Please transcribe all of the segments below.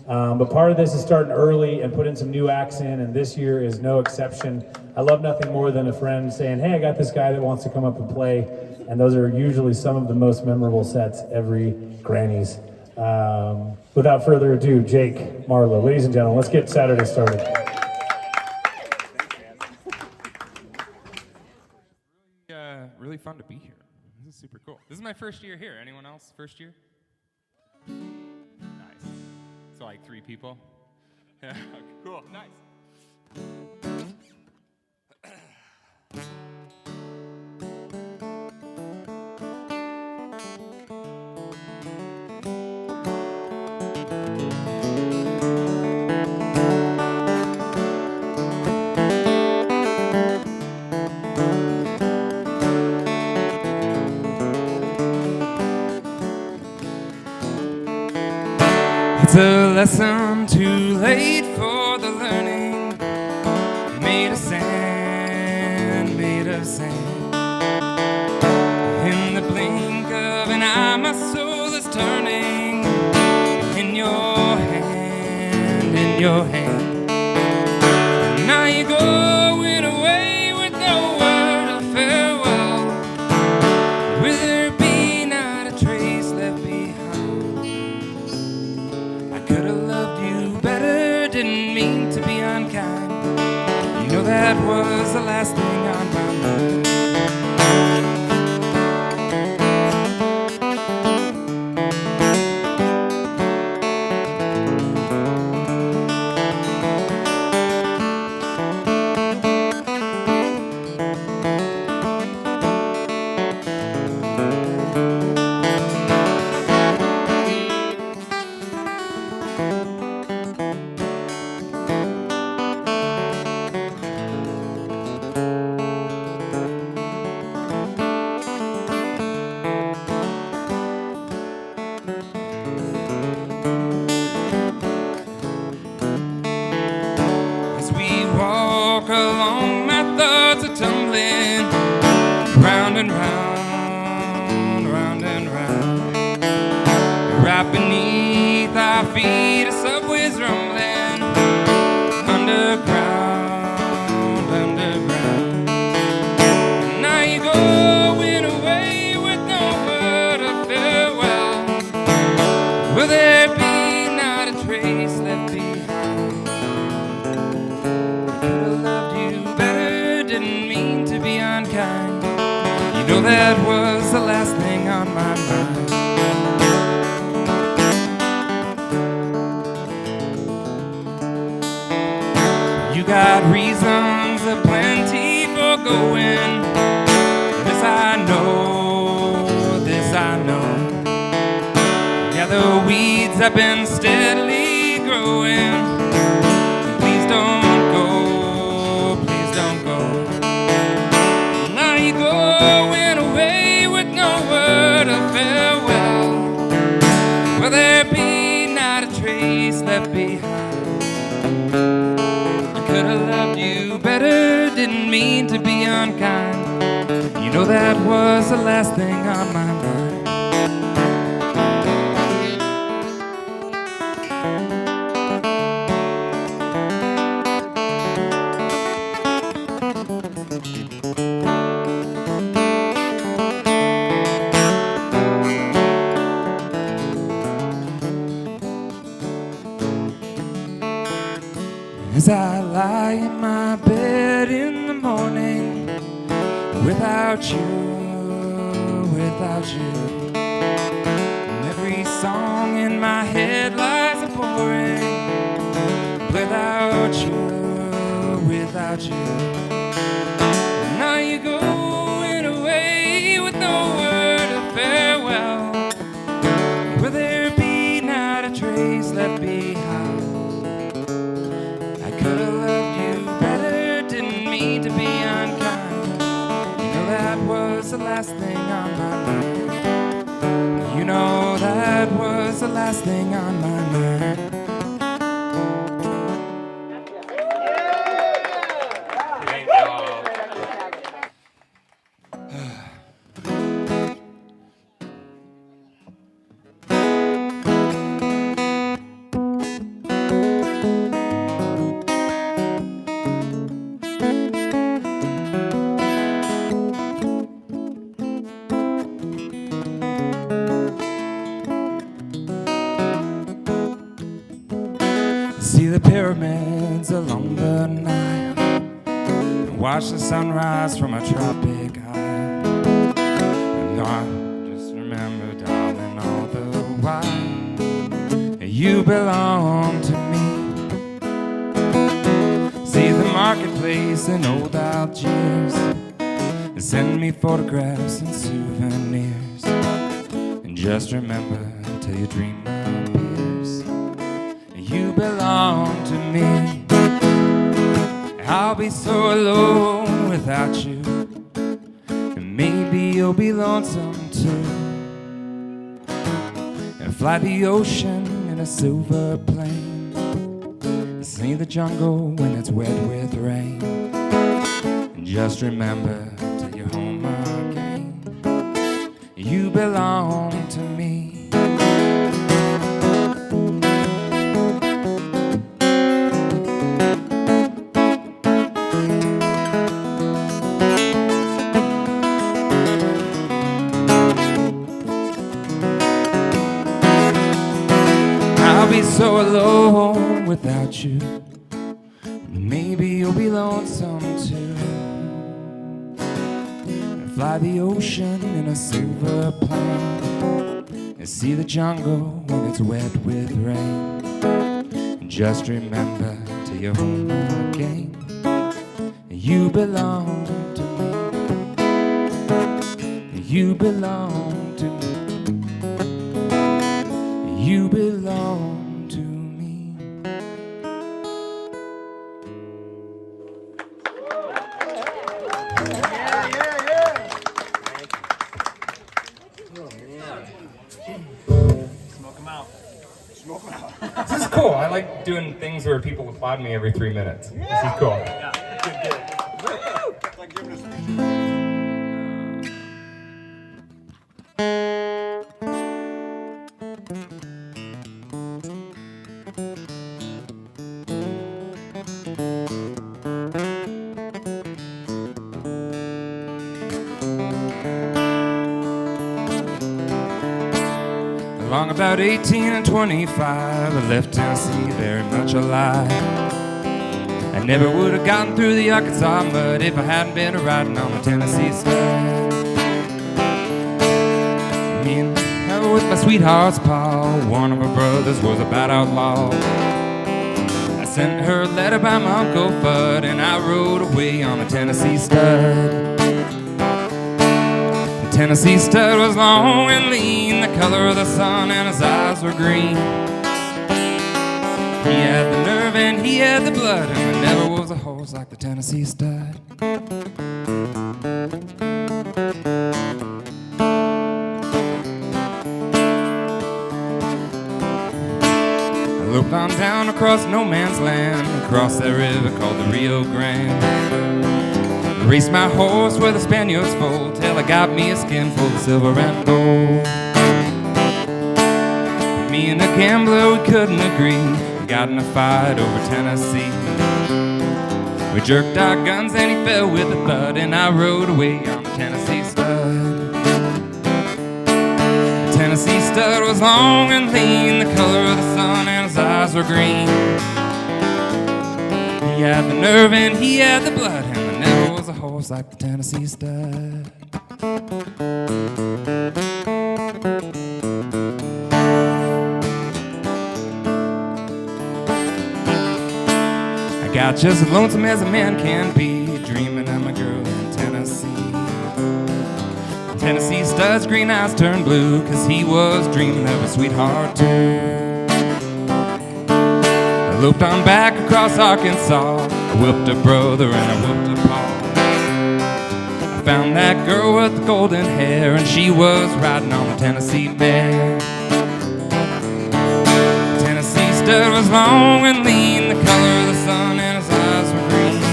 But part of this is starting early and putting some new acts in, and this year is no exception. I love nothing more than a friend saying, hey, I got this guy that wants to come up and play, and those are usually some of the most memorable sets every Granny's. Without further ado, Jake Marlow. Ladies and gentlemen, let's get Saturday started. Really fun to be here. This is super cool. This is my first year here. Anyone else first year? Nice. So like 3 people? Yeah, cool, nice. It's a lesson too late for the learning, made of sand, made of sand. In the blink of an eye, my soul is turning in your hand, in your hand. Now you're going away with no word of farewell. Will there be not a trace left behind? Could've loved you better, didn't mean to be unkind. You know that was the last thing on my mind. Along, my thoughts are tumbling round and round, round and round. Right beneath our feet, a subway's rumbling underground, underground. Now you're going away with no word of farewell. Will there be not a trace left behind? You know that was the last thing on my mind. You got reasons aplenty for going. This I know, this I know. Yeah, the weeds have been steadily growing. Please don't go, please don't go. Going away with no word of farewell. Will there be not a trace left behind? I could have loved you better, didn't mean to be unkind. You know that was the last thing on my mind. As I lie in my bed in the morning, without you, without you, and every song in my head lies a pouring. Without you, without you, now you're going away with no word of farewell. Will there be not a trace left behind? Could've loved you better, didn't mean to be unkind. You know that was the last thing on my mind. You know that was the last thing on my mind. Thank y'all. watch the sunrise from a tropic high. And I just remember, darling, all the while you belong to me. See the marketplace in old Algiers, send me photographs and souvenirs. And just remember till your dream appears, you belong to me. I'll be so alone without you, and maybe you'll be lonesome too. And fly the ocean in a silver plane, and see the jungle when it's wet with rain. And just remember till you're home again, you belong to me. So alone without you, maybe you'll be lonesome too. And fly the ocean in a silver plane, and see the jungle when it's wet with rain. And just remember till you're home again, you belong to me. You belong to me. You belong. This is cool. I like doing things where people applaud me every 3 minutes. This is cool. Along about 18 and 25, I left Tennessee very much alive. I never would have gotten through the Arkansas mud if I hadn't been riding on the Tennessee stud. Me and her with my sweetheart's paw, one of her brothers was about outlaw. I sent her a letter by my Uncle Fudd, and I rode away on the Tennessee stud. Tennessee stud was long and lean, the color of the sun, and his eyes were green. He had the nerve and he had the blood, and there never was a horse like the Tennessee stud. I looked on down across no man's land, across that river called the Rio Grande. Raced my horse where the Spaniards fold, till I got me a skin full of silver and gold. Me and a gambler, we couldn't agree. We got in a fight over Tennessee. We jerked our guns and he fell with a thud, and I rode away on the Tennessee stud. The Tennessee stud was long and lean, the color of the sun, and his eyes were green. He had the nerve and he had the blood, and there never was a horse like the Tennessee stud. I got just as lonesome as a man can be, dreaming of my girl in Tennessee. Tennessee stud's green eyes turned blue, 'cause he was dreaming of a sweetheart too. I looped on back across Arkansas, I whooped a brother and I whooped a paw. I found that girl with the golden hair, and she was riding on the Tennessee mare. Tennessee stud was long and lean, the color of the sun, and his eyes were green.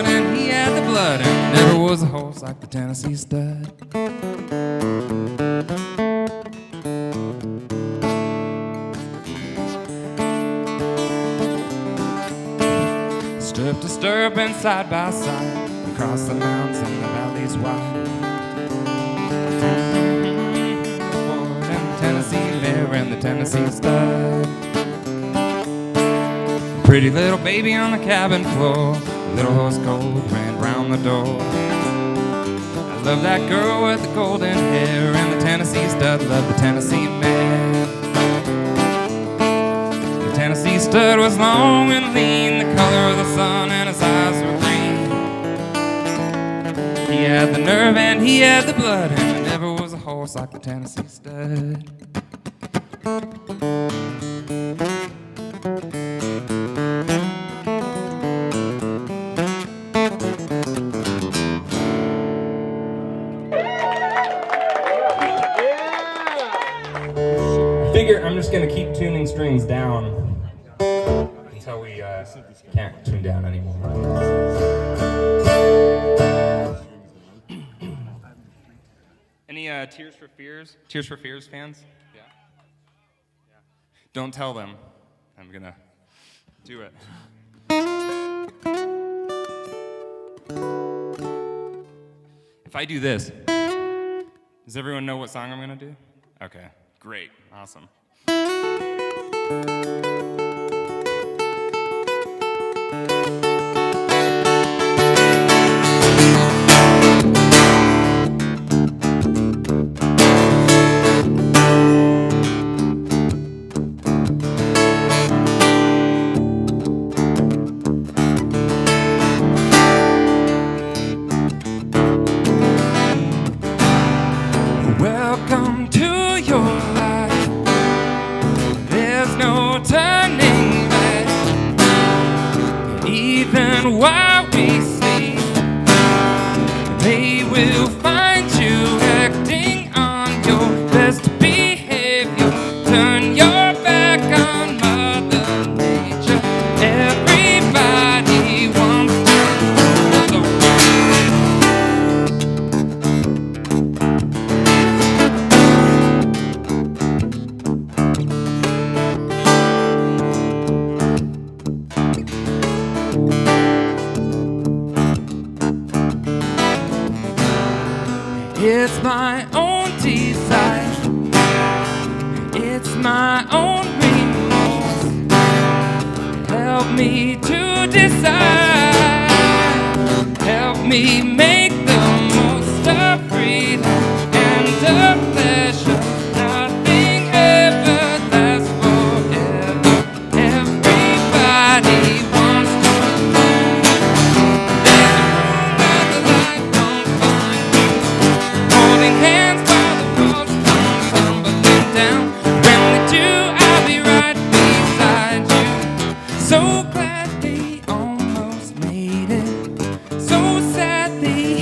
And he had the blood, and never was a horse like the Tennessee stud. Stirrup to stirrup and side by side, across the mountains and the valleys wide. Ford and the Tennessee mare and the Tennessee stud. Pretty little baby on the cabin floor, little horse cold ran round the door. I love that girl with the golden hair, and the Tennessee stud loved the Tennessee mare. The Tennessee stud was long and lean, the color of the sun, and his eyes were green. He had the nerve and he had the blood, and there never was a horse like the Tennessee stud. Figure I'm just gonna keep tuning strings down until we can't tune down anymore. Any Tears for Fears fans? Yeah. Don't tell them. I'm gonna do it. If I do this, does everyone know what song I'm gonna do? Okay, great, awesome. Welcome to your life. There's no turning back. Even while we sleep, they will find you acting on your best behavior. Turn your back on Mother Nature. Everybody wants to know. It's my own desire. It's my own remorse. Help me to decide. Help me make the most of freedom and of pleasure. Nothing ever lasts forever. Everybody wants to know. There's a room where the light don't find you. Holding hands while the walls come tumbling down. When we do, I'll be right beside you. So glad they almost made it. So sad they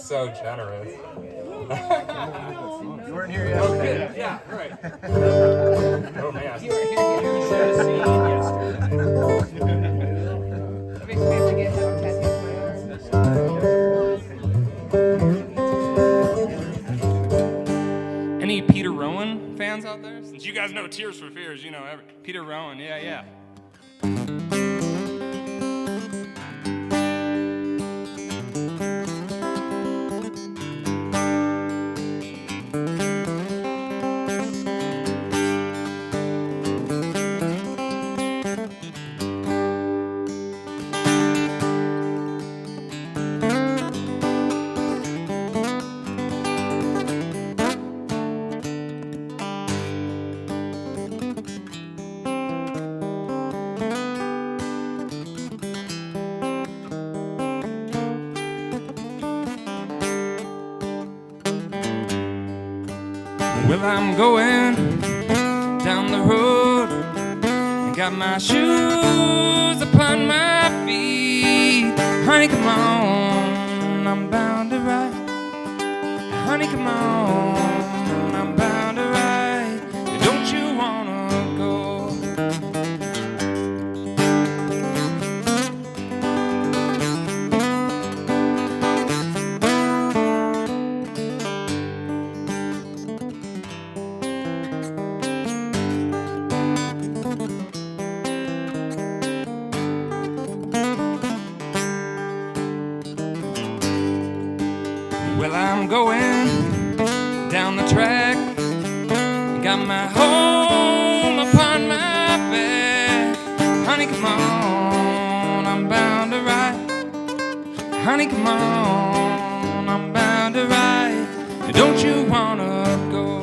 So generous. You weren't here yesterday. Yeah, right. Oh man. You were here yesterday. We have to get him tattoos on my arm. Any Peter Rowan fans out there? Since you guys know Tears for Fears, you know Peter Rowan. Yeah. Well, I'm going down the road and got my shoes upon my feet. Honey, come on, I'm bound to ride. Honey, come on, I'm bound to ride. Don't you wanna go? Well, I'm going down the track, got my home upon my back. Honey, come on, I'm bound to ride. Honey, come on, I'm bound to ride. Don't you wanna go?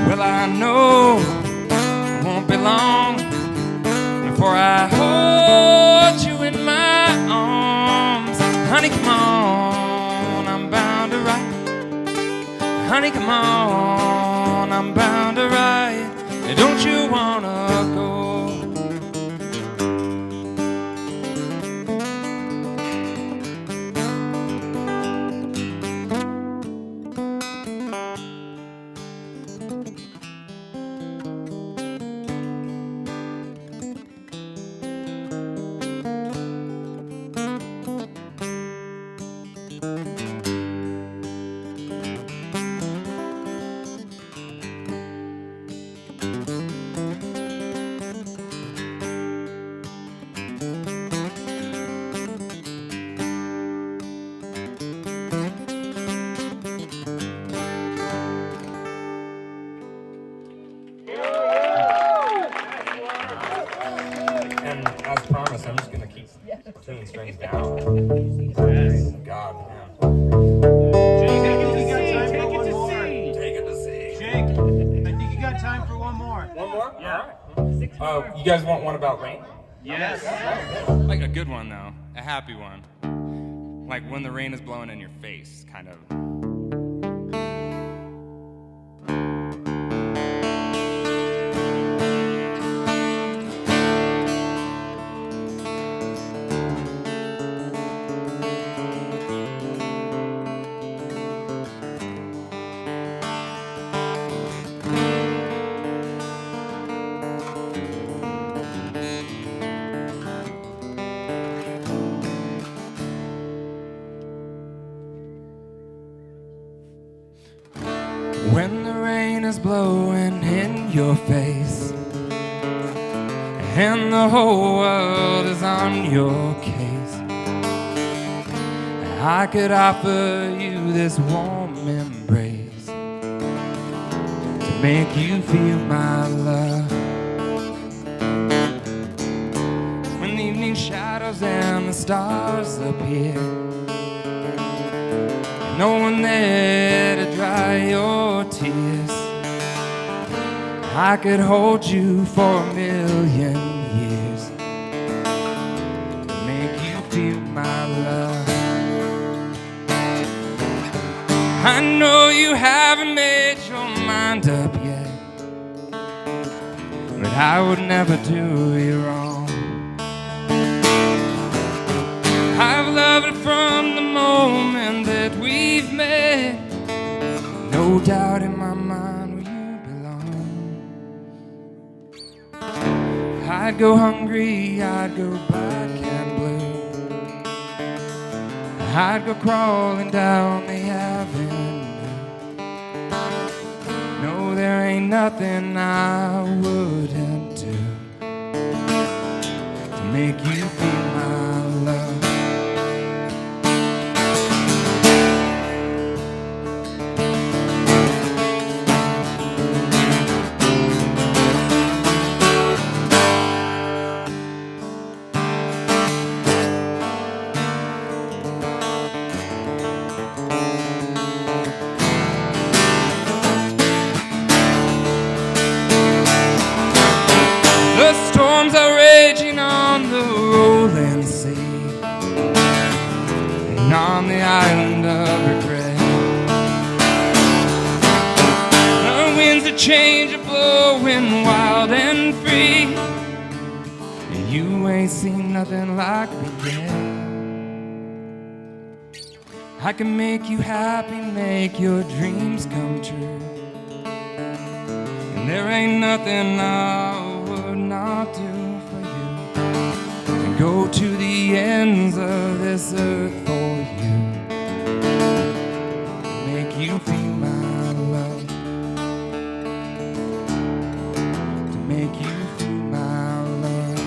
Well, I know it won't be long before I hold you in my arms. Honey, come on, I'm bound to ride. Honey, come on, I'm bound to ride. Don't you wanna go? And as promised, I'm just gonna keep tuning strings down. Yes. God, man. Jake, I think you got time for one more. Take it to see. Jake, I think you got time for one more. One more? Yeah. All right. You guys want one about rain? Yes. Like a good one, though. A happy one. Like when the rain is blowing in your face, kind of. When the rain is blowing in your face and the whole world is on your case, I could offer you this warm embrace to make you feel my love. When the evening shadows and the stars appear, no one there to dry your tears, I could hold you for 1,000,000 years, make you feel my love. I know you haven't made your mind up yet, but I would never do you wrong. I've loved it from the moment that we've met. No doubt in my mind where you belong. I'd go hungry, I'd go black and blue, I'd go crawling down the avenue. No, there ain't nothing I wouldn't do to make you feel my love. The storms are raging on the rolling sea and on the island of regret. The winds of change are blowing wild and free, and you ain't seen nothing like me yet. I can make you happy, make your dreams come true, and there ain't nothing I would not do for you, and go to the ends of this earth for you, make you feel my love, to make you feel my love,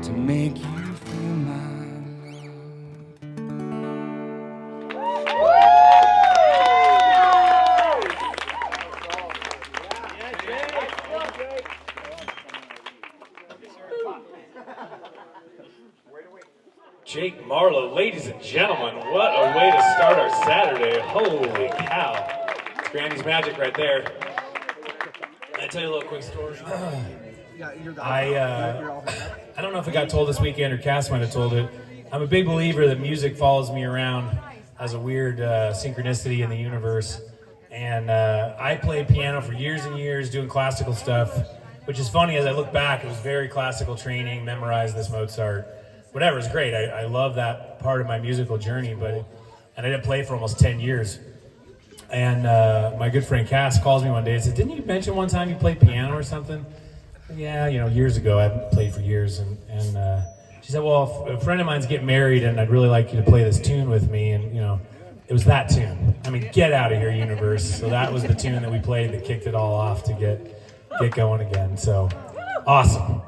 to make you feel my love. Jake Marlow, ladies and gentlemen, what a way to start our Saturday. Holy cow. It's Granny's magic right there. Can I tell you a little quick story? I don't know if it got told this weekend or Cass might have told it. I'm a big believer that music follows me around as a weird synchronicity in the universe. And I played piano for years and years doing classical stuff, which is funny as I look back. It was very classical training, memorized this Mozart. Whatever, it's great. I love that part of my musical journey, and I didn't play for almost 10 years. And my good friend Cass calls me one day and said, "Didn't you mention one time you played piano or something?" Yeah, years ago. I haven't played for years. And she said, "Well, a friend of mine's getting married, and I'd really like you to play this tune with me." And it was that tune. I mean, get out of here, universe. So that was the tune that we played that kicked it all off to get going again. So awesome.